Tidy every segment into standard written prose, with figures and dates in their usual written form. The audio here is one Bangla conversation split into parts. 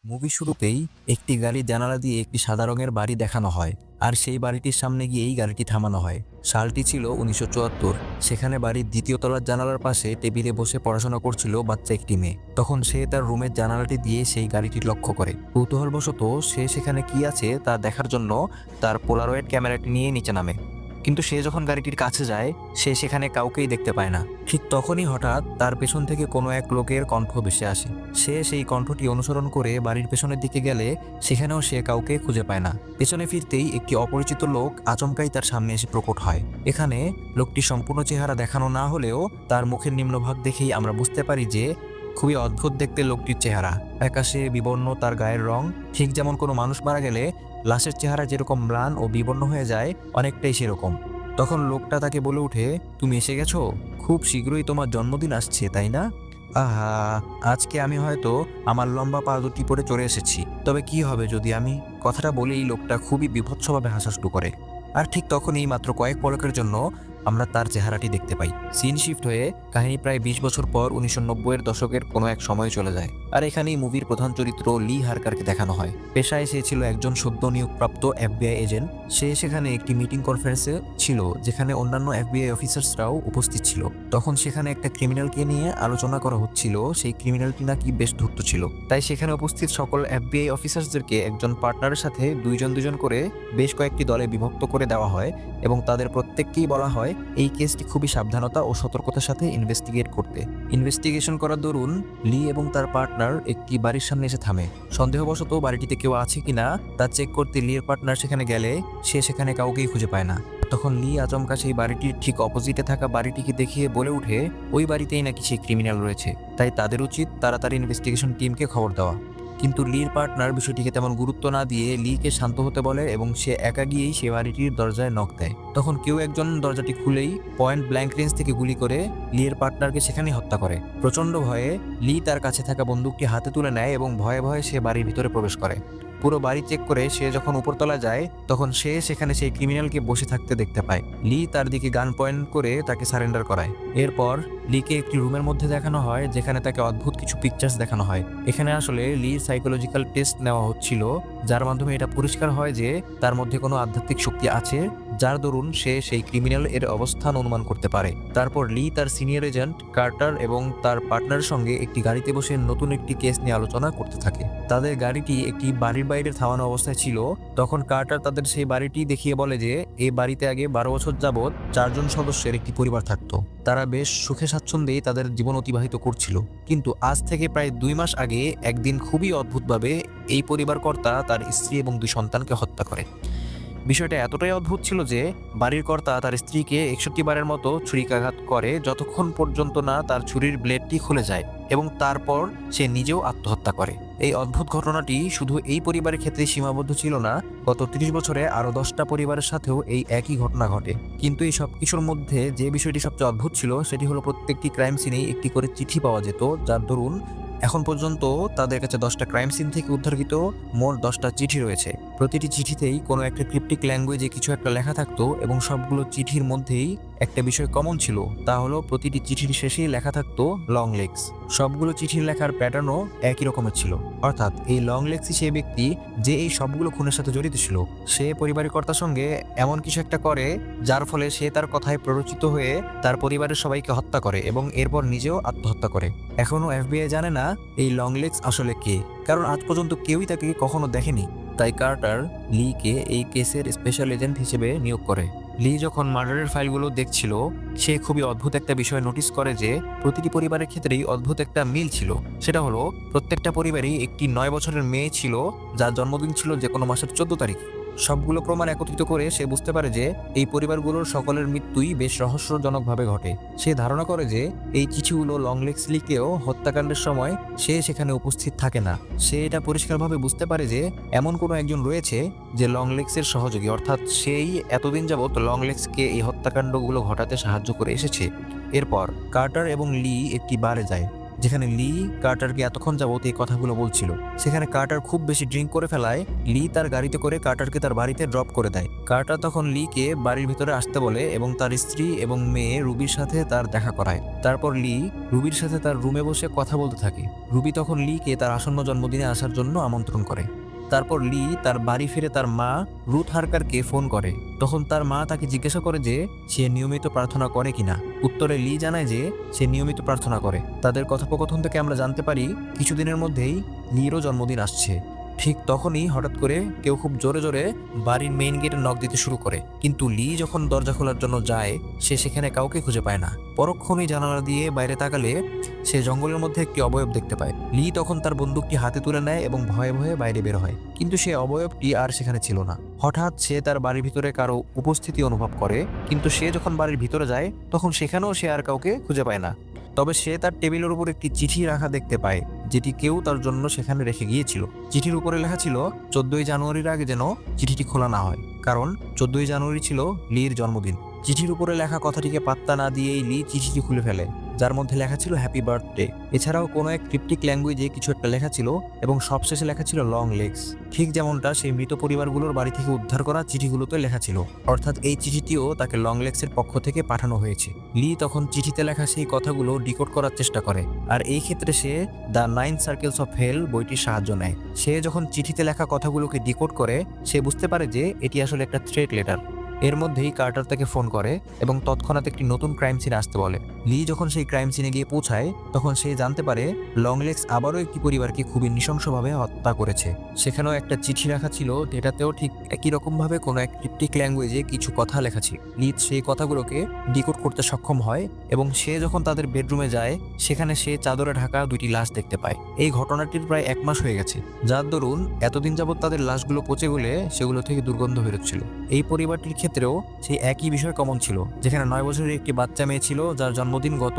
মুভি শুরুতেই একটি গাড়ির জানালা দিয়ে একটি সাদা রঙের বাড়ি দেখানো হয়, আর সেই বাড়িটির সামনে গিয়েই গাড়িটি থামানো হয়। সালটি ছিল 1974। সেখানে বাড়ির দ্বিতীয় তলার জানালার পাশে টেবিলে বসে পড়াশোনা করছিল বাচ্চা একটি মেয়ে। তখন সে তার রুমের জানালাটি দিয়ে সেই গাড়িটি লক্ষ্য করে। কৌতূহলবশত সে সেখানে কি আছে তা দেখার জন্য তার পোলারয়েড ক্যামেরাটি নিয়ে নিচে নামে। কিন্তু সে যখন গাড়িটির কাছে যায়, সে সেখানে কাউকেই দেখতে পায় না। ঠিক তখনই হঠাৎ তার পেছন থেকে কোনো এক লোকের কণ্ঠ ভেসে আসে। সে সেই কণ্ঠটি অনুসরণ করে বাড়ির পেছনের দিকে গেলে সেখানেও সে কাউকে খুঁজে পায় না। পেছনে ফিরতেই একটি অপরিচিত লোক আচমকাই তার সামনে এসে প্রকট হয়। এখানে লোকটি সম্পূর্ণ চেহারা দেখানো না হলেও তার মুখের নিম্নভাগ দেখেই আমরা বুঝতে পারি যে খুবই অদ্ভুত দেখতে লোকটির চেহারা। আকাশে বিবর্ণ তার গায়ের রং, ঠিক যেমন কোনো মানুষ মারা গেলে লাশের চেহারা যেরকম ম্লান ও বিবর্ণ হয়ে যায়, অনেকটাই সেরকম। তখন লোকটা তাকে বলে ওঠে, তুমি এসে গেছো? খুব শীঘ্রই তোমার জন্মদিন আসছে, তাই না? আহা, আজকে আমি হয়তো আমার লম্বা পা দুটি পরে চলে এসেছি। তবে কি হবে যদি আমি? কথাটা বলেই লোকটা খুবই বীভৎসভাবে হাসা শুরু করে। আর ঠিক তখনই মাত্র কয়েক পলকের জন্য আমরা তার চেহারাটি দেখতে পাই। সিন শিফট হয়ে কাহিনী প্রায় 20 বছর পর 1990-এর দশকের কোনো এক সময় চলে যায়। আর এখানেই মুভির প্রধান চরিত্র লি হারকারকে দেখানো হয়। পেশায় সে ছিল একজন সদ্য নিয়োগপ্রাপ্ত FBI এজেন্ট। সে সেখানে একটি মিটিং কনফারেন্সে ছিল যেখানে অন্যান্য FBI অফিসার্সরাও উপস্থিত ছিল। তখন সেখানে একটা ক্রিমিনালকে নিয়ে আলোচনা করা হচ্ছিল। সেই ক্রিমিনালটি নাকি বেশ ধূর্ত ছিল। তাই সেখানে উপস্থিত সকল FBI অফিসার্সদেরকে একজন পার্টনারের সাথে দুইজন দুজন করে বেশ কয়েকটি দলে বিভক্ত করে দেওয়া হয় এবং তাদের প্রত্যেককেই বলা হয় এই কেসটি খুবই সাবধানতা ও সতর্কতার সাথে ইনভেস্টিগেট করতে। ইনভেস্টিগেশন করার দরুন লি এবং তার পার্টনার একটি বাড়ির সামনে এসে থামে। সন্দেহবশত বাড়িটিতে কেউ আছে কিনা তা চেক করতে লির পার্টনার সেখানে গেলে সে সেখানে কাউকেই খুঁজে পায় না। তখন লি আচমকা সেই বাড়িটির ঠিক অপোজিটে থাকা বাড়িটিকে দেখিয়ে বলে ওঠে ওই বাড়িতেই নাকি সেই ক্রিমিনাল রয়েছে, তাই তাদের উচিত তাড়াতাড়ি ইনভেস্টিগেশন টিমকে খবর দেওয়া। কিন্তু লির পার্টনার বিষয়টিকে তেমন গুরুত্ব না দিয়ে লিকে শান্ত হতে বলে এবং সে একা গিয়েই সে বাড়িটির দরজায় নক দেয়। তখন কেউ একজন দরজাটি খুলেই পয়েন্ট ব্ল্যাঙ্ক রেঞ্জ থেকে গুলি করে লির পার্টনারকে সেখানেই হত্যা করে। প্রচন্ড ভয়ে লি তার কাছে থাকা বন্দুকটি হাতে তুলে নেয় এবং ভয়ে ভয়ে সে বাড়ির ভিতরে প্রবেশ করে। পুরো বাড়ি চেক করে সে যখন উপরতলা যায় তখন সে সেখানে সেই ক্রিমিনালকে বসে থাকতে দেখতে পায়। লি তার দিকে গান পয়েন্ট করে তাকে সারেন্ডার করায়। এরপর লিকে একটি রুমের মধ্যে দেখানো হয় যেখানে তাকে অদ্ভুত কিছু পিকচার্স দেখানো হয়। এখানে আসলে লির সাইকোলজিক্যাল টেস্ট নেওয়া হচ্ছিল, যার মাধ্যমে এটা পরিষ্কার হয় যে তার মধ্যে কোনো আধ্যাত্মিক শক্তি আছে যার দরুন সে সেই ক্রিমিনাল এর অবস্থান অনুমান করতে পারে। তারপর লি তার সিনিয়র এজেন্ট কার্টার এবং তার পার্টনারের সঙ্গে একটি গাড়িতে বসে নতুন একটি কেস নিয়ে আলোচনা করতে থাকে। তাদের গাড়িটি একটি বাড়ির বাইরে থামানো অবস্থায় ছিল। তখন কার্টার তাদের সেই বাড়িটি দেখিয়ে বলে যে এই বাড়িতে আগে 12 বছর যাবৎ 4 জন সদস্যের একটি পরিবার থাকতো। তারা বেশ সুখে স্বাচ্ছন্দ্যেই তাদের জীবন অতিবাহিত করছিল। কিন্তু আজ থেকে প্রায় 2 মাস আগে একদিন খুবই অদ্ভুতভাবে এই পরিবার কর্তা তার স্ত্রী এবং 2 সন্তানকে হত্যা করে। বিষয়টা এতটাই অদ্ভুত ছিল যে বাড়ির কর্তা তার স্ত্রীকে 61 বারের মতো ছুরিকাঘাত করে যতক্ষণ পর্যন্ত না তার ছুরির ব্লেডটি খুলে যায় এবং তারপর সে নিজেও আত্মহত্যা করে। এই অদ্ভুত ঘটনাটি শুধু এই পরিবারের ক্ষেত্রে সীমাবদ্ধ ছিল না, গত 30 বছরে আরও 10টা পরিবারের সাথেও এই একই ঘটনা ঘটে। কিন্তু এই সব কিছুর মধ্যে যে বিষয়টি সবচেয়ে অদ্ভুত ছিল সেটি হলো প্রত্যেকটি ক্রাইম সিনেই একটি করে চিঠি পাওয়া যেত, যার দরুন এখন পর্যন্ত তাদের কাছে 10টা ক্রাইম সিন থেকে উদ্ধারকৃত মোট 10টা চিঠি রয়েছে। প্রতিটি চিঠিতেই কোনো একটা ক্রিপ্টিক ল্যাঙ্গুয়েজে কিছু একটা লেখা থাকতো এবং সবগুলো চিঠির মধ্যেই একটা বিষয় কমন ছিল, তা হলো প্রতিটি চিঠির শেষেই লেখা থাকতো লং লেগস। সবগুলো চিঠির লেখার প্যাটার্নও একই রকমের ছিল, অর্থাৎ এই লং লেগসই সেই ব্যক্তি যে এই সবগুলো খুনের সাথে জড়িত ছিল। সে পরিবারের কর্তার সঙ্গে এমন কিছু একটা করে যার ফলে সে তার কথায় প্ররোচিত হয়ে তার পরিবারের সবাইকে হত্যা করে এবং এরপর নিজেও আত্মহত্যা করে। এখনও FBI জানে না এই লং লেগস আসলে কে, কারণ আজ পর্যন্ত কেউই তাকে কখনো দেখেনি। তাই কার্টার লিকে এই কেসের স্পেশাল এজেন্ট হিসেবে নিয়োগ করে। লি যখন মার্ডারের ফাইলগুলো দেখছিল সে খুবই অদ্ভুত একটা বিষয় নোটিস করে যে প্রতিটি পরিবারের ক্ষেত্রেই অদ্ভুত একটা মিল ছিল। সেটা হলো প্রত্যেকটা পরিবারেই একটি 9 বছরের মেয়ে ছিল যার জন্মদিন ছিল যে কোনো মাসের 14 তারিখ। সবগুলো প্রমাণ একত্রিত করে সে বুঝতে পারে যে এই পরিবারগুলোর সকলের মৃত্যুই বেশ রহস্যজনকভাবে ঘটে। সে ধারণা করে যে এই চিঠিগুলো লং লেগস লিকেও হত্যাকাণ্ডের সময় সে সেখানে উপস্থিত থাকে না। সে এটা পরিষ্কারভাবে বুঝতে পারে যে এমন কোনো একজন রয়েছে যে লং লেগসের সহযোগী, অর্থাৎ সেই এতদিন যাবৎ লং লেগসকে এই হত্যাকাণ্ডগুলো ঘটাতে সাহায্য করে এসেছে। এরপর কার্টার এবং লি একটি বারে যায়। যেখানে লি কার্টারকে এতক্ষণ যাবত এই কথাগুলো বলছিল। সেখানে কার্টার খুব বেশি ড্রিঙ্ক করে ফেলায় লি তার গাড়িতে করে কার্টারকে তার বাড়িতে ড্রপ করে দেয়। কার্টার তখন লিকে বাড়ির ভিতরে আসতে বলে এবং তার স্ত্রী এবং মেয়ে রুবির সাথে তার দেখা করায়। তারপর লি রুবির সাথে তার রুমে বসে কথা বলতে থাকে। রুবি তখন লিকে তার আসন্ন জন্মদিনে আসার জন্য আমন্ত্রণ করে। তারপর লি তার বাড়ি ফিরে তার মা রুথ হার্কারকে ফোন করে। তখন তার মা তাকে জিজ্ঞাসা করে যে সে নিয়মিত প্রার্থনা করে কিনা। উত্তরে লি জানায় যে সে নিয়মিত প্রার্থনা করে। তাদের কথোপকথন থেকে আমরা জানতে পারি কিছুদিনের মধ্যেই লিরও জন্মদিন আসছে। ঠিক তখনই হঠাৎ করে কেউ খুব জোরে জোরে বাড়ির মেইন গেটে নক দিতে শুরু করে, কিন্তু লি যখন দরজা খোলার জন্য যায় সে সেখানে কাউকে খুঁজে পায় না। পরক্ষণেই জানালা দিয়ে বাইরে তাকালে সে জঙ্গলের মধ্যে একটি অবয়ব দেখতে পায়। লি তখন তার বন্দুকটি হাতে তুলে নেয় এবং ভয়ে ভয়ে বাইরে বের হয়, কিন্তু সে অবয়বটি আর সেখানে ছিল না। হঠাৎ সে তার বাড়ির ভিতরে কারো উপস্থিতি অনুভব করে, কিন্তু সে যখন বাড়ির ভিতরে যায় তখন সেখানেও সে আর কাউকে খুঁজে পায় না। তবে সে তার টেবিলের উপর একটি চিঠি রাখা দেখতে পায়, যেটি কেউ তার জন্য সেখানে রেখে গিয়েছিল। চিঠির উপরে লেখা ছিল 14ই জানুয়ারির আগে যেন চিঠিটি খোলা না হয়, কারণ 14ই জানুয়ারি ছিল লির জন্মদিন। চিঠির উপরে লেখা কথাটিকে পাত্তা না দিয়েই লি চিঠিটি খুলে ফেলে, যার মধ্যে লেখা ছিল হ্যাপি বার্থডে। এছাড়াও কোনো এক ক্রিপ্টিক ল্যাঙ্গুয়েজে কিছু একটা লেখা ছিল এবং সবশেষে লেখা ছিল লং লেগস, ঠিক যেমনটা সেই মৃত পরিবারগুলোর বাড়ি থেকে উদ্ধার করা চিঠিগুলোতে লেখা ছিল। অর্থাৎ এই চিঠিটিও তাকে লং লেগসের পক্ষ থেকে পাঠানো হয়েছে। লি তখন চিঠিতে লেখা সেই কথাগুলো ডিকোড করার চেষ্টা করে, আর এই ক্ষেত্রে সে দ্য 9 সার্কেলস অফ হেল বইটির সাহায্য নেয়। সে যখন চিঠিতে লেখা কথাগুলোকে ডিকোড করে সে বুঝতে পারে যে এটি আসলে একটা থ্রেট লেটার। এর মধ্যেই কার্টার তাকে ফোন করে এবং তৎক্ষণাৎ একটি নতুন ক্রাইম সিনে আসতে বলে। লি যখন সেই ক্রাইম সিনে গিয়ে পৌঁছায় তখন সে জানতে পারে লংলেগস আবারও একটি পরিবারকে খুবই নৃশংসভাবে হত্যা করেছে। সেখানেও একটা চিঠি রাখা ছিল, যেটাতেও ঠিক একই রকমভাবে কোনো এক ক্রিপ্টিক ল্যাঙ্গুয়েজে কিছু কথা লেখা ছিল। লি সেই কথাগুলোকে ডিকোড করতে সক্ষম হয় এবং সে যখন তাদের বেডরুমে যায় সেখানে সে চাদরে ঢাকা দুইটি লাশ দেখতে পায়। এই ঘটনাটির প্রায় 1 মাস হয়ে গেছে, যার দরুন এতদিন যাবৎ তাদের লাশগুলো পচে গেলে সেগুলো থেকে দুর্গন্ধ বেরোচ্ছিল। এই পরিবারটির ক্ষেত্রেও সেই একই বিষয় কমন ছিল, যেখানে 9 বছরের একটি বাচ্চা মেয়ে ছিল যার জন্মদিন গত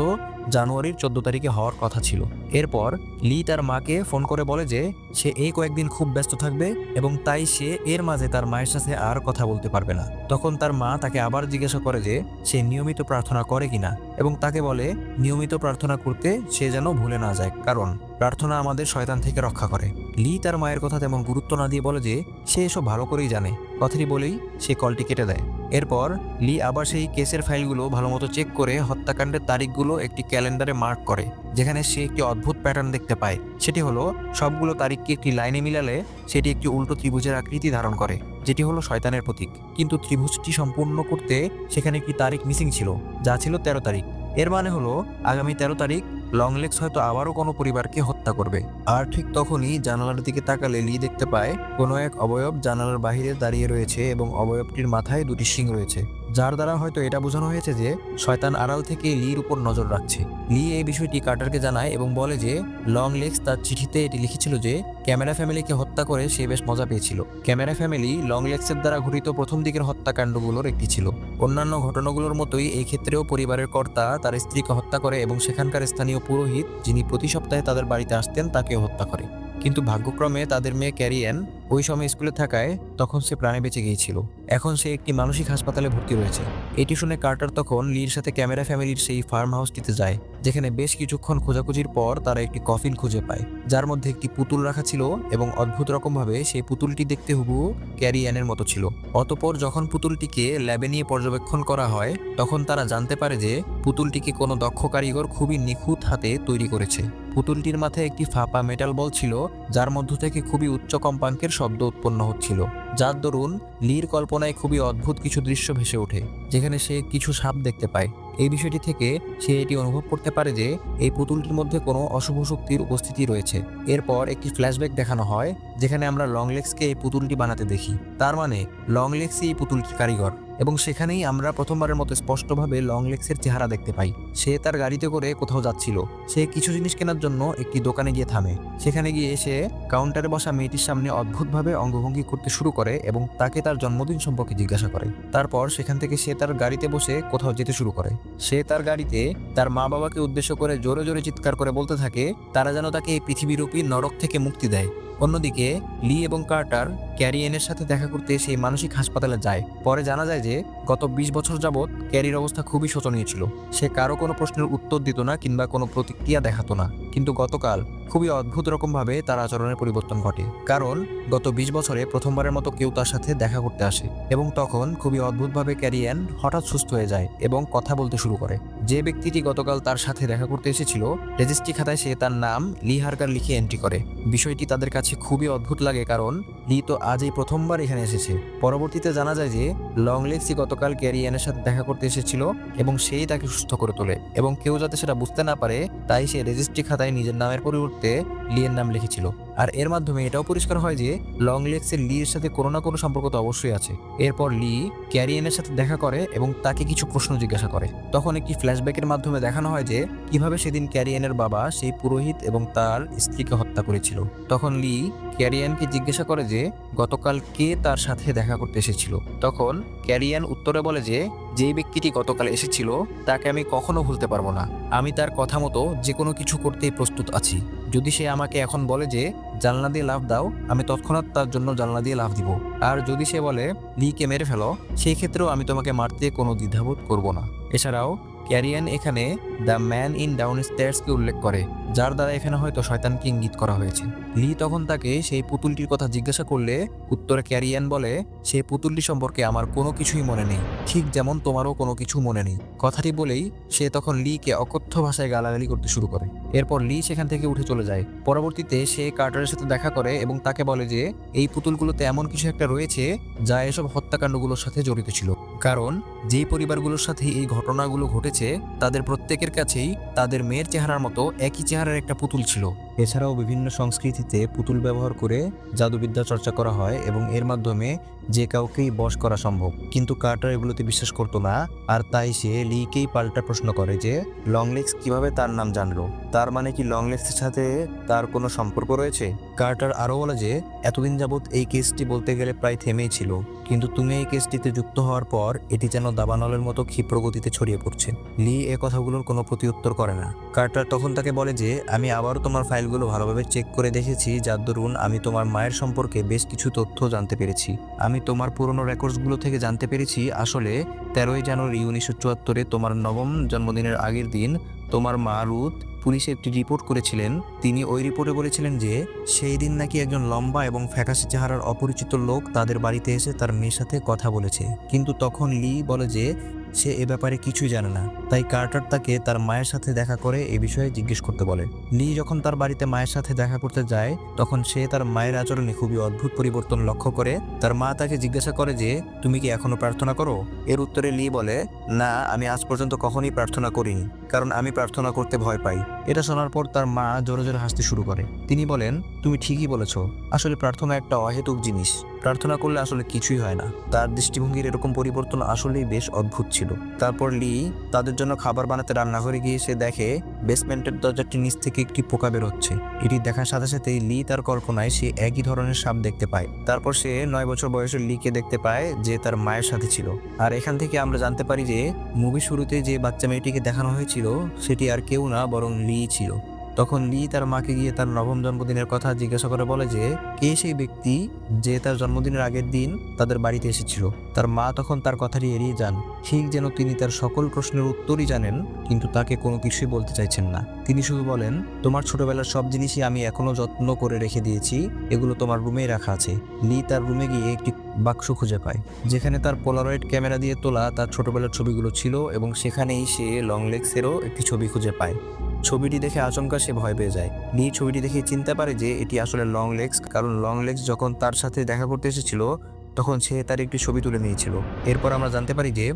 জানুয়ারির 14 তারিখে হওয়ার কথা ছিল। এরপর লি তার মাকে ফোন করে বলে যে সে এই কয়েকদিন খুব ব্যস্ত থাকবে এবং তাই সে এর মাঝে তার মায়ের সাথে আর কথা বলতে পারবে না। তখন তার মা তাকে আবার জিজ্ঞাসা করে যে সে নিয়মিত প্রার্থনা করে কিনা এবং তাকে বলে নিয়মিত প্রার্থনা করতে সে যেন ভুলে না যায়, কারণ প্রার্থনা আমাদের শয়তান থেকে রক্ষা করে। লি তার মায়ের কথা তেমন গুরুত্ব না দিয়ে বলে যে সে এসব ভালো করেই জানে। কথাটি বলেই সে কলটি কেটে দেয়। এরপর লি আবার সেই কেসের ফাইলগুলো ভালোমতো চেক করে হত্যাকাণ্ডের তারিখগুলো একটি ক্যালেন্ডারে মার্ক করে, যেখানে সে একটি অদ্ভুত প্যাটার্ন দেখতে পায়। সেটি হলো সবগুলো তারিখকে একটি লাইনে মিলালে সেটি একটি উল্টো ত্রিভুজের আকৃতি ধারণ করে, যেটি হলো শয়তানের প্রতীক। কিন্তু ত্রিভুজটি সম্পূর্ণ করতে সেখানে একটি তারিখ মিসিং ছিল, যা ছিল 13 তারিখ। এর মানে হলো আগামী 13 তারিখ লংলেগস হয়তো আবারও কোনো পরিবারকে হত্যা করবে। আর ঠিক তখনই জানালার দিকে তাকালে লি দেখতে পায় কোনো এক অবয়ব জানালার বাহিরে দাঁড়িয়ে রয়েছে এবং অবয়বটির মাথায় দুটি শিং রয়েছে, যার দ্বারা হয়তো এটা বোঝানো হয়েছে যে শয়তান আড়াল থেকে লির উপর নজর রাখছে। লি এই বিষয়টি কার্টারকে জানায় এবং বলে যে লংলেগস তার চিঠিতে এটি লিখেছিল যে ক্যামেরা ফ্যামিলিকে হত্যা করে সে বেশ মজা পেয়েছিল। ক্যামেরা ফ্যামিলি লংলেগসের দ্বারা ঘটিত প্রথম দিকের হত্যাকাণ্ডগুলোর একটি ছিল। অন্যান্য ঘটনাগুলোর মতোই এই ক্ষেত্রেও পরিবারের কর্তা তার স্ত্রীকে হত্যা করে এবং সেখানকার স্থানীয় পুরোহিত, যিনি প্রতি সপ্তাহে তাদের বাড়িতে আসতেন, তাকেও হত্যা করে। কিন্তু ভাগ্যক্রমে তাদের মেয়ে ক্যারি অ্যান ওই সময় স্কুলে থাকায় তখন সে প্রাণে বেঁচে গিয়েছিল। এখন সে একটি মানসিক হাসপাতালে ভর্তি রয়েছে। এটি শুনে কার্টার তখন লির সাথে ক্যামেরা ফ্যামিলির সেই ফার্ম হাউসটিতে যায়, যেখানে বেশ কিছুক্ষণ খোঁজাখুঁজির পর তারা একটি কফিন খুঁজে পায়, যার মধ্যে একটি পুতুল রাখা ছিল এবং অদ্ভুত রকমভাবে সেই পুতুলটি দেখতে হুবহু ক্যারি অ্যানের মতো ছিল। অতঃপর যখন পুতুলটিকে ল্যাবে নিয়ে পর্যবেক্ষণ করা হয় তখন তারা জানতে পারে যে পুতুলটিকে কোনো দক্ষ কারিগর খুবই নিখুঁত হাতে তৈরি করেছে। পুতুলটির মাথায় একটি ফাঁপা মেটাল বল ছিল, যার মধ্য থেকে খুবই উচ্চ কম্পাঙ্কের শব্দ উৎপন্ন হচ্ছিল, যার দরুন লির কল্পনায় খুবই অদ্ভুত কিছু দৃশ্য ভেসে ওঠে, যেখানে সে কিছু সাপ দেখতে পায়। এই বিষয়টি থেকে সে এটি অনুভব করতে পারে যে এই পুতুলটির মধ্যে কোনো অশুভ শক্তির উপস্থিতি রয়েছে। এরপর একটি ফ্ল্যাশব্যাক দেখানো হয়, যেখানে আমরা লংলেগসকে এই পুতুলটি বানাতে দেখি। তার মানে লংলেগসই এই পুতুলটির কারিগর, এবং সেখানেই আমরা প্রথমবারের মতো স্পষ্টভাবে লংলেগসের চেহারা দেখতে পাই। সে তার গাড়িতে করে কোথাও যাচ্ছিল। সে কিছু জিনিস কেনার জন্য একটি দোকানে গিয়ে থামে। সেখানে গিয়ে সে কাউন্টারে বসা মেয়েটির সামনে অদ্ভুতভাবে অঙ্গভঙ্গি করতে শুরু করে এবং তাকে তার জন্মদিন সম্পর্কে জিজ্ঞাসা করে। তারপর সেখান থেকে সে তার গাড়িতে বসে কোথাও যেতে শুরু করে। সে তার গাড়িতে তার মা বাবাকে উদ্দেশ্য করে জোরে জোরে চিৎকার করে বলতে থাকে তারা যেন তাকে এই পৃথিবীরূপী নরক থেকে মুক্তি দেয়। অন্যদিকে লি এবং কার্টার ক্যারি অ্যানের সাথে দেখা করতে সেই মানসিক হাসপাতালে যায়। পরে জানা যায় যে গত 20 বছর যাবৎ ক্যারির অবস্থা খুবই শোচনীয় ছিল। সে কারো কোনো প্রশ্নের উত্তর দিত না কিংবা কোনো প্রতিক্রিয়া দেখাতো না, কিন্তু গতকাল খুবই অদ্ভুত রকমভাবে তার আচরণের পরিবর্তন ঘটে। কারণ গত 20 বছরে প্রথমবারের মতো কেউ তার সাথে দেখা করতে আসে এবং তখন খুবই অদ্ভুতভাবে ক্যারিয়ান হঠাৎ সুস্থ হয়ে যায় এবং কথা বলতে শুরু করে। যে ব্যক্তিটি গতকাল তার সাথে দেখা করতে এসেছিল, রেজিস্ট্রি খাতায় সে তার নাম লি হার্কার লিখে এন্ট্রি করে। বিষয়টি তাদের কাছে খুবই অদ্ভুত লাগে, কারণ লি তো আজ এই প্রথমবার এখানে এসেছে। পরবর্তীতে জানা যায় যে লংলেগসই গতকাল ক্যারিয়ানের সাথে দেখা করতে এসেছিল এবং সেই তাকে সুস্থ করে তোলে, এবং কেউ যাতে সেটা বুঝতে না পারে তাই সে রেজিস্ট্রি খাতায় নিজের নামের পরিবর্তে লি এর নাম লিখেছিল। আর এর মাধ্যমে এটাও পরিষ্কার হয় যে লংলেগসের লি এর সাথে কোনো না কোনো সম্পর্ক তো অবশ্যই আছে। এরপর লি ক্যারিয়ানের সাথে দেখা করে এবং তাকে কিছু প্রশ্ন জিজ্ঞাসা করে। তখন একটি ফ্ল্যাশব্যাকের মাধ্যমে দেখানো হয় যে কিভাবে সেদিন ক্যারিয়ানের বাবা সেই পুরোহিত এবং তার স্ত্রীকে হত্যা করেছিল। তখন লি ক্যারিয়ানকে জিজ্ঞাসা করে যে গতকাল কে তার সাথে দেখা করতে এসেছিল। তখন ক্যারিয়ান উত্তরে বলে যে যেই ব্যক্তিটি গতকাল এসেছিল তাকে আমি কখনো ভুলতে পারবো না। আমি তার কথা মতো যে কোনো কিছু করতেই প্রস্তুত আছি। যদি সে আমাকে এখন বলে যে জানলা দিয়ে লাফ দাও, আমি তৎক্ষণাৎ তার জন্য জানলা দিয়ে লাফ দিব। আর যদি সে বলে লিকে মেরে ফেলো, সেই ক্ষেত্রেও আমি তোমাকে মারতে কোনো দ্বিধাবোধ করব না। এছাড়াও ক্যারিয়ান এখানে দ্য ম্যান ইন ডাউনস্টেয়ার্সকে উল্লেখ করে, যার দ্বারা এখানে হয়তো শয়তানকে ইঙ্গিত করা হয়েছে। লি তখন তাকে সেই পুতুলটির কথা জিজ্ঞাসা করলে উত্তরে ক্যারিয়ান বলে সেই পুতুলটি সম্পর্কে আমার কোনো কিছুই মনে নেই, ঠিক যেমন তোমারও কোনো কিছু মনে নেই। কথাটি বলেই সে তখন লিকে অকথ্য ভাষায় গালাগালি করতে শুরু করে। এরপর লি সেখান থেকে উঠে চলে যায়। পরবর্তীতে সে কার্টারের সাথে দেখা করে এবং তাকে বলে যে এই পুতুলগুলোতে এমন কিছু একটা রয়েছে যা এসব হত্যাকাণ্ডগুলোর সাথে জড়িত ছিল, কারণ যেই পরিবারগুলোর সাথে এই ঘটনাগুলো ঘটেছে তাদের প্রত্যেকের কাছেই তাদের মেয়ের চেহারার মতো একই চেহারার একটা পুতুল ছিল। এছাড়াও বিভিন্ন সংস্কৃতিতে পুতুল ব্যবহার করে জাদুবিদ্যা চর্চা করা হয় এবং এর মাধ্যমে যে কাউকেই বশ করা সম্ভব। কিন্তু কার্টার এগুলোতে বিশ্বাস করতো না, আর তাই সে লিকেই পাল্টা প্রশ্ন করে যে লংলেগস কিভাবে তার নাম জানলো, তার মানে কি লংলেগসের সাথে তার কোনো সম্পর্ক রয়েছে। কার্টার আরও বলে যে এতদিন যাবৎ এই কেসটি বলতে গেলে প্রায় থেমেই ছিল, কিন্তু তুমি এই কেসটিতে যুক্ত হওয়ার পর এটি যেন দাবানলের মতো ক্ষিপ্র গতিতে ছড়িয়ে পড়ছে। লি এ কথাগুলোর কোনো প্রতিউত্তর করে না। কার্টার তখন তাকে বলে যে আমি আবারও তোমার ফাইলগুলো ভালোভাবে চেক করে দেখেছি, যার দরুন আমি তোমার মায়ের সম্পর্কে বেশ কিছু তথ্য জানতে পেরেছি। আমি তোমার পুরনো রেকর্ডসগুলো থেকে জানতে পেরেছি আসলে 13ই জানুয়ারি 1974-এ তোমার নবম জন্মদিনের আগের দিন তোমার মা রুথ পুলিশে একটি রিপোর্ট করেছিলেন। তিনি ওই রিপোর্টে বলেছিলেন যে সেই দিন নাকি একজন লম্বা এবং ফ্যাকাশে চেহারার অপরিচিত লোক তাদের বাড়িতে এসে তার মেয়ের সাথে কথা বলেছে, কিন্তু তখন লি বলে যে সে এ ব্যাপারে কিছুই জানে না। তাই কার্টার তাকে তার মায়ের সাথে দেখা করে এ বিষয়ে জিজ্ঞেস করতে বলে। লি যখন তার বাড়িতে মায়ের সাথে দেখা করতে যায় তখন সে তার মায়ের আচরণে খুবই অদ্ভুত পরিবর্তন লক্ষ্য করে। তার মা তাকে জিজ্ঞাসা করে যে তুমি কি এখনো প্রার্থনা করো? এর উত্তরে লি বলে না, আমি আজ পর্যন্ত কখনোই প্রার্থনা করিনি, কারণ আমি প্রার্থনা করতে ভয় পাই। এটা শোনার পর তার মা জোরে জোরে হাসতে শুরু করে। তিনি বলেন তুমি ঠিকই বলেছ, আসলে প্রার্থনা একটা অহেতুক জিনিস, প্রার্থনা করলে আসলে কিছুই হয় না। তার দৃষ্টিভঙ্গির এরকম পরিবর্তন আসলেই বেশ অদ্ভুত ছিল। তারপর লি তাদের জন্য খাবার বানাতে রান্নাঘরে গিয়ে সে দেখে বেসমেন্টের দরজাটির নিচ থেকে একটি পোকা বের হচ্ছে। এটি দেখার সাথে সাথেই লি তার কল্পনায় সে একই ধরনের সাপ দেখতে পায়। তারপর সে 9 বছর বয়সের লিকে দেখতে পায় যে তার মায়ের সাথে ছিল। আর এখান থেকে আমরা জানতে পারি যে মুভি শুরুতে যে বাচ্চা মেয়েটিকে দেখানো হয়েছিল সেটি আর কেউ না বরং লি ছিল। তখন লি তার মাকে গিয়ে তার নবম জন্মদিনের কথা জিজ্ঞাসা করে বলে যে কে সেই ব্যক্তি যে তার জন্মদিনের আগের দিন তাদের বাড়িতে এসেছিল। তার মা তখন তার কথাটি এড়িয়ে যান, ঠিক যেন তিনি তার সকল প্রশ্নের উত্তরই জানেন কিন্তু তাকে কোনো কিছুই বলতে চাইছেন না। তিনি শুধু বলেন তোমার ছোটবেলার সব জিনিসই আমি এখনো যত্ন করে রেখে দিয়েছি, এগুলো তোমার রুমেই রাখা আছে। লি তার রুমে গিয়ে একটি বাক্স খুঁজে পায় যেখানে তার পোলারয়েড ক্যামেরা দিয়ে তোলা তার ছোটবেলার ছবিগুলো ছিল, এবং সেখানেই সে লংলেগসেরও একটি ছবি খুঁজে পায়। ছবিটি দেখে আচমকা সে ভয় পেয়ে যায়। লি ছবিটি দেখে চিনতে পারে যে এটি আসলে লংলেগস, কারণ লংলেগস যখন তার সাথে দেখা করতে এসেছিল তখন সে তার একটি ছবি তুলে নিয়েছিল। এরপর আমরা জানতে পারি যে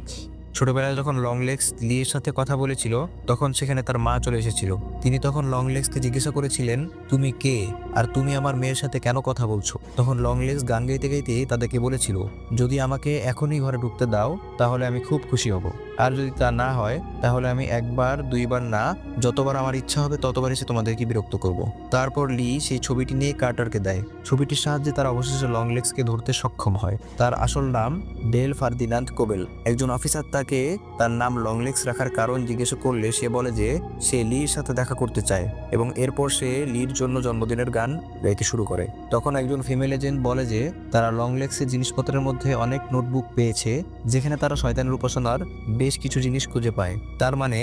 ছোটবেলায় যখন লংলেগস লির সাথে কথা বলেছিল তখন সেখানে তার মা চলে এসেছিল। তিনি তখন লংলেগসকে জিজ্ঞাসা করেছিলেন তুমি কে, আর তুমি আমার মেয়ের সাথে কেন কথা বলছো? তখন লংলেগস গান গাইতে গাইতে তাদেরকে বলেছিল যদি আমাকে এখনই ঘরে ঢুকতে দাও তাহলে আমি খুব খুশি হব, আর যদি তা না হয় তাহলে আমি একবার দুইবার না যতবার আমার ইচ্ছা হবে ততবার এসে তোমাদেরকে বিরক্ত করব। তারপর লি সেই ছবিটি নিয়ে কার্টারকে দেয়। ছবিটির সাহায্যে তারা অবশেষে লংলেগসকে ধরতে সক্ষম হয়। তার আসল নাম ডেল ফার্দিনান্দ কোবেল। একজন অফিসার তাকে তার নাম লংলেগস রাখার কারণ জিজ্ঞাসা করলে সে বলে যে সে লির সাথে দেখা করতে চায়, এবং এরপর সে লির জন্য জন্মদিনের গান গাইতে শুরু করে। তখন একজন ফিমেল এজেন্ট বলে যে তারা লংলেগসের জিনিসপত্রের মধ্যে অনেক নোটবুক পেয়েছে যেখানে তারা শয়তানের উপাসনার বেশ বেশ কিছু জিনিস খুঁজে পায়। তার মানে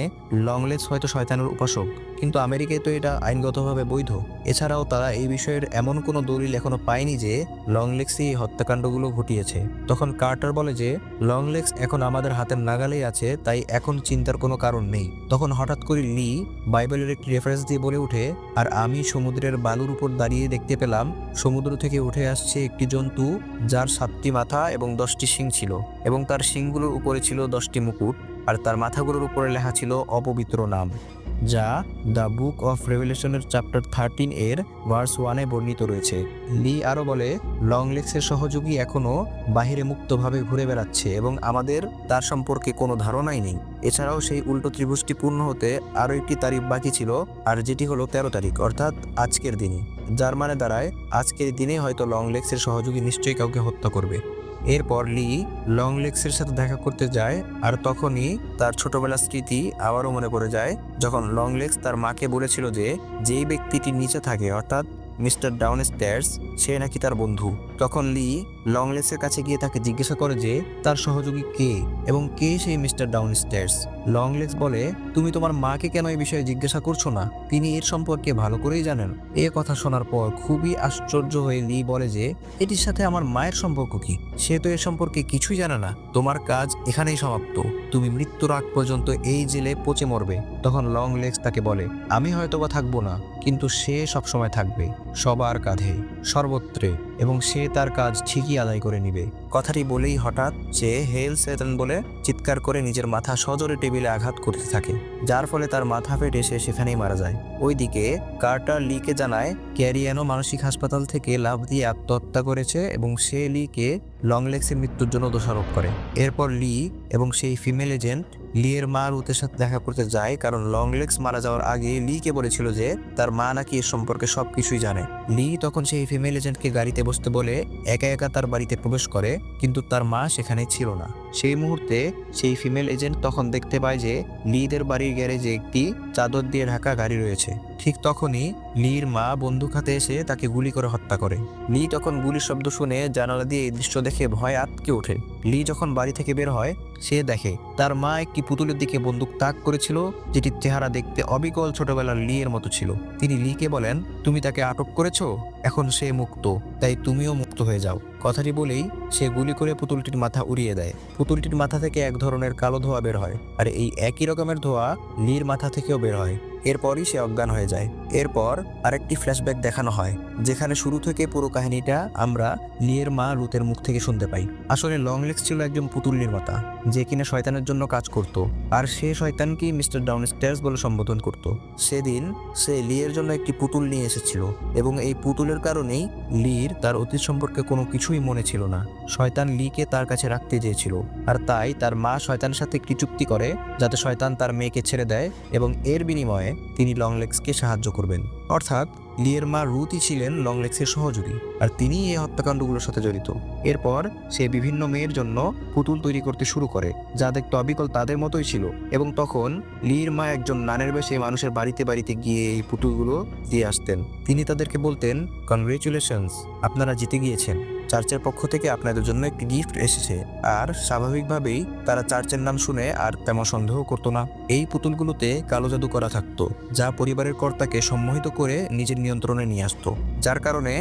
লংলেগস হয়তো শয়তানের উপাসক, কিন্তু আমেরিকায় তো এটা আইনগতভাবে বৈধ। এছাড়াও তারা এই বিষয়ের এমন কোনো দলিল এখনো পায়নি যে লংলেগসই এই হত্যাকাণ্ডগুলো ঘটিয়েছে। তখন কার্টার বলে যে লংলেগস এখন আমাদের হাতের নাগালেই আছে, তাই এখন চিন্তার কোনো কারণ নেই। তখন হঠাৎ করে লি বাইবেলের একটি রেফারেন্স দিয়ে বলে ওঠে, আর আমি সমুদ্রের বালুর উপর দাঁড়িয়ে দেখতে পেলাম সমুদ্র থেকে উঠে আসছে একটি জন্তু, যার 7টি মাথা এবং 10টি শিং ছিল, এবং তার শিংগুলোর উপরে ছিল 10টি মুকুট, আর তার মাথাগুলোর উপরে লেখা ছিল অপবিত্র নাম, যা দ্য বুক অফ রেভেলেশনের চ্যাপ্টার 13 এর ভার্স 1-এ বর্ণিত রয়েছে। লি আরও বলে লংলেগসের সহযোগী এখনও বাহিরে মুক্তভাবে ঘুরে বেড়াচ্ছে এবং আমাদের তার সম্পর্কে কোনো ধারণাই নেই। এছাড়াও সেই উল্টো ত্রিভুজটি পূর্ণ হতে আরও একটি তারিখ বাকি ছিল, আর যেটি হলো 13 তারিখ, অর্থাৎ আজকের দিনই, যার মানে দাঁড়ায় আজকের দিনে হয়তো লংলেগসের সহযোগী নিশ্চয়ই কাউকে হত্যা করবে। এরপর লি লংলেগসের সাথে দেখা করতে যায়, আর তখনই তার ছোটবেলার স্মৃতি আবারও মনে পড়ে যায়, যখন লংলেগস তার মাকে বলেছিল যে যেই ব্যক্তিটি নিচে থাকে অর্থাৎ মিস্টার ডাউনস্টায়ার্স সে নাকি তার বন্ধু। তখন লি লংলেগসের কাছে গিয়ে তাকে জিজ্ঞাসা করে যে তার সহযোগী কে এবং কে সেই মিস্টার ডাউনস্টায়ার্স। লংলেগস বলে, তুমি তোমার মাকে কেন এই বিষয়ে জিজ্ঞাসা করছো না, তিনি এর সম্পর্কে ভালো করেই জানেন। এ কথা শোনার পর খুবই আশ্চর্য হয়ে লি বলে যে এটির সাথে আমার মায়ের সম্পর্ক কি, সে তো এর সম্পর্কে কিছুই জানে না, তোমার কাজ এখানেই সমাপ্ত, তুমি মৃত্যুর আগ পর্যন্ত এই জেলে পচে মরবে। তখন লংলেগস তাকে বলে, আমি হয়তোবা থাকবো না, কিন্তু সে সবসময় থাকবে, সবার কাঁধে, সর্বত্রে, এবং সে তার কাজ ঠিকই আদায় করে নিবে। কথাটি বলেই হঠাৎ সে হেল সেতান বলে চিৎকার করে নিজের মাথা সজোরে টেবিলে আঘাত করতে থাকে, যার ফলে তার মাথা ফেটে সে সেখানেই মারা যায়। ওইদিকে কার্টার লিকে জানায় ক্যারিয়ানো মানসিক হাসপাতাল থেকে লাফ দিয়ে আত্মহত্যা করেছে এবং সে লিকে লংলেগসের মৃত্যুর জন্য দোষারোপ করে। এরপর লি এবং সেই ফিমেল এজেন্ট লিয়ের মা রুথের সাথে দেখা করতে যায়, কারণ লংলেগস মারা যাওয়ার আগে লিকে বলেছিল যে তার মা নাকি এর সম্পর্কে সবকিছুই জানে। লি তখন সেই ফিমেল এজেন্টকে গাড়িতে বসতে বলে একা একা তার বাড়িতে প্রবেশ করে, কিন্তু তার মা সেখানে ছিল না। সেই মুহূর্তে সেই ফিমেল এজেন্ট তখন দেখতে পায় যে লিদের বাড়ির গ্যারেজে একটি চাদর দিয়ে ঢাকা গাড়ি রয়েছে। ঠিক তখনই লির মা বন্দুক হাতে এসে তাকে গুলি করে হত্যা করে। লি তখন গুলির শব্দ শুনে জানালা দিয়ে এই দৃশ্য দেখে ভয়ে আঁতকে ওঠে। লি যখন বাড়ি থেকে বের হয় সে দেখে তার মা একটি পুতুলের দিকে বন্দুক তাক করেছিল, যেটির চেহারা দেখতে অবিকল ছোটবেলার লি এর মতো ছিল। তিনি লিকে বলেন, তুমি তাকে আটক করেছো, এখন সে মুক্ত, তাই তুমিও মুক্ত হয়ে যাও। কথাটি বলেই সে গুলি করে পুতুলটির মাথা উড়িয়ে দেয়। পুতুলটির মাথা থেকে এক ধরনের কালো ধোঁয়া বের হয়, আর এই একই রকমের ধোঁয়া লির মাথা থেকেও বের হয়। এরপরই সে অজ্ঞান হয়ে যায়। এরপর আরেকটি ফ্ল্যাশব্যাক দেখানো হয়, যেখানে শুরু থেকে পুরো কাহিনীটা আমরা লিয়ের মা রুথের মুখ থেকে শুনতে পাই। আসলে লংলেগস ছিল একজন পুতুল নির্মাতা, যে কিনা শয়তানের জন্য কাজ করত, আর সে শয়তানকেই মিস্টার ডাউনস্টায়ার্স বলে সম্বোধন করত। সেদিন সে লিয়ের জন্য একটি পুতুল নিয়ে এসেছিল, এবং এই পুতুলের কারণেই লির তার অতীত সম্পর্কে কোনো কিছুই মনে ছিল না। শয়তান লিকে তার কাছে রাখতে চেয়েছিল, আর তাই তার মা শয়তানের সাথে একটি চুক্তি করে যাতে শয়তান তার মেয়েকে ছেড়ে দেয়, এবং এর বিনিময়ে তিনি লংলেগসকে সাহায্য করবেন। অর্থাৎ লিয়ের মা রুথই ছিলেন লংলেগসের সহযোগী, আর তিনিই এই হত্যাকাণ্ডগুলোর সাথে জড়িত। এরপর সে বিভিন্ন মেয়ের জন্য পুতুল তৈরি করতে শুরু করে, যা দেখতে অবিকল তাদের মতোই ছিল, এবং তখন লির মা একজন নানের বেশে মানুষের বাড়িতে বাড়িতে গিয়ে এই পুতুলগুলো দিয়ে আসতেন। তিনি তাদেরকে বলতেন, কনগ্রেচুলেশনস, আপনারা জিতে গিয়েছেন, চার্চের পক্ষ থেকে আপনাদের জন্য একটি গিফট এসেছে। আর স্বাভাবিকভাবেই তারা চার্চের নাম শুনে আর তেমন সন্দেহ করতো না। এই পুতুলগুলোতে কালো জাদু করা থাকতো, যা পরিবারের কর্তাকে সম্মোহিত করে নিজের নিয়ন্ত্রণে নিয়ে আসতো, যার কারণে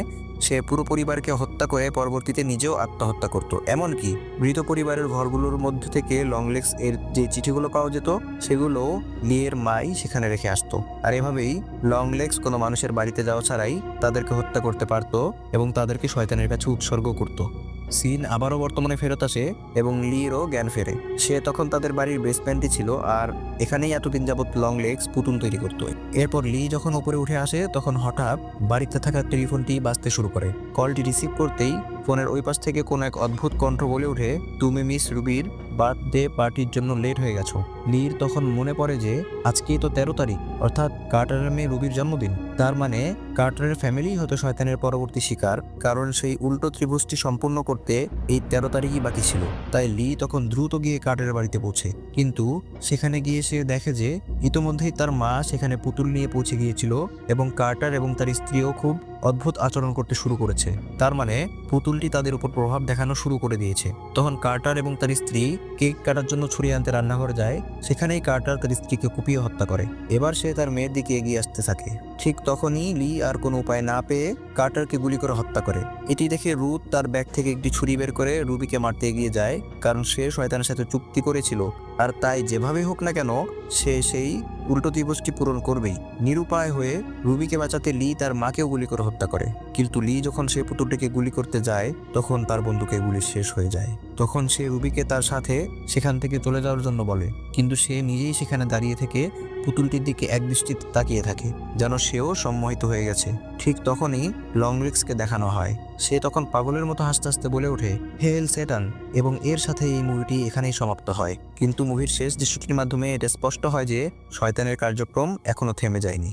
সে পুরো পরিবারকে হত্যা করে পরবর্তীতে নিজেও আত্মহত্যা করত। এমনকি মৃত পরিবারের ঘরগুলোর মধ্যে থেকে লংলেগস এর যে চিঠিগুলো পাওয়া যেত সেগুলো লিয়ের মাই সেখানে রেখে আসতো। আর এভাবেই লংলেগস কোনো মানুষের বাড়িতে যাওয়া ছাড়াই তাদেরকে হত্যা করতে পারত এবং তাদেরকে শয়তানের কাছে উৎসর্গ করত। সিন আবারও বর্তমানে ফেরত আসে এবং লিরও জ্ঞান ফেরে। সে তখন তাদের বাড়ির বেসমেন্টে ছিল, আর এখানেই এতদিন যাবৎ লংলেগস পুতুল তৈরি করত। এরপর লি যখন উপরে উঠে আসে তখন হঠাৎ বাড়িতে থাকা টেলিফোনটি বাজতে শুরু করে। কলটি রিসিভ করতেই ফোনের ওই পাশ থেকে কোনো এক অদ্ভুত কণ্ঠ বলে ওঠে, তুমি মিস রুবির বার্থডে পার্টির জন্য লেট হয়ে গেছো। লির তখন মনে পড়ে যে আজকেই তো 13 তারিখ, অর্থাৎ কার্টারের মেয়ে রুবির জন্মদিন। তার মানে কার্টারের ফ্যামিলি হয়তো শয়তানের পরবর্তী শিকার, কারণ সেই উল্টো ত্রিভুজটি সম্পূর্ণ করতে এই 13 তারিখই বাকি ছিল। তাই লি তখন দ্রুত গিয়ে কার্টারের বাড়িতে পৌঁছে, কিন্তু সেখানে গিয়ে সে দেখে যে ইতোমধ্যেই তার মা সেখানে পুতুল নিয়ে পৌঁছে গিয়েছিল এবং কার্টার এবং তার স্ত্রীও খুব অদ্ভুত আচরণ করতে শুরু করেছে। তার মানে পুতুল পুতুলটি তাদের উপর প্রভাব দেখানো শুরু করে দিয়েছে। তখন কার্টার এবং তার স্ত্রী কেক কাটার জন্য ছুরি আনতে রান্নাঘরে যায়। সেখানেই কার্টার তার স্ত্রীকে কুপিয়ে হত্যা করে। এবার সে তার মেয়ের দিকে এগিয়ে আসতে থাকে। ঠিক তখনই লি আর কোনো উপায় না পেয়ে কার্টারকে গুলি করে হত্যা করে। এটি দেখে রুথ তার ব্যাগ থেকে একটি ছুরি বের করে রুবিকে মারতে এগিয়ে যায়, কারণ সে শয়তানের সাথে চুক্তি করেছিল আর তাই যেভাবে হোক না কেন সে সেই উল্টো দিবসটি পূরণ করবেই। নিরুপায় হয়ে রুবিকে বাঁচাতে লি তার মাকেও গুলি করে হত্যা করে। কিন্তু লি যখন সে পুতুলটিকে গুলি করতে যায় তখন তার বন্দুকে গুলি শেষ হয়ে যায়। তখন সে রুবিকে তার সাথে সেখান থেকে চলে যাওয়ার জন্য বলে, কিন্তু সে নিজেই সেখানে দাঁড়িয়ে থেকে পুতুলটির দিকে একদৃষ্টিতে তাকিয়ে থাকে, যেন সেও সম্মোহিত হয়ে গেছে। ঠিক তখনই লংরিক্সকে দেখানো হয়। সে তখন পাগলের মতো হাসতে হাসতে বলে ওঠে, হেল সেটান, এবং এর সাথে এই মুভিটি এখানেই সমাপ্ত হয়। কিন্তু মুভির শেষ দৃশ্যটির মাধ্যমে এটা স্পষ্ট হয় যে শয়তানের কার্যক্রম এখনো থেমে যায়নি।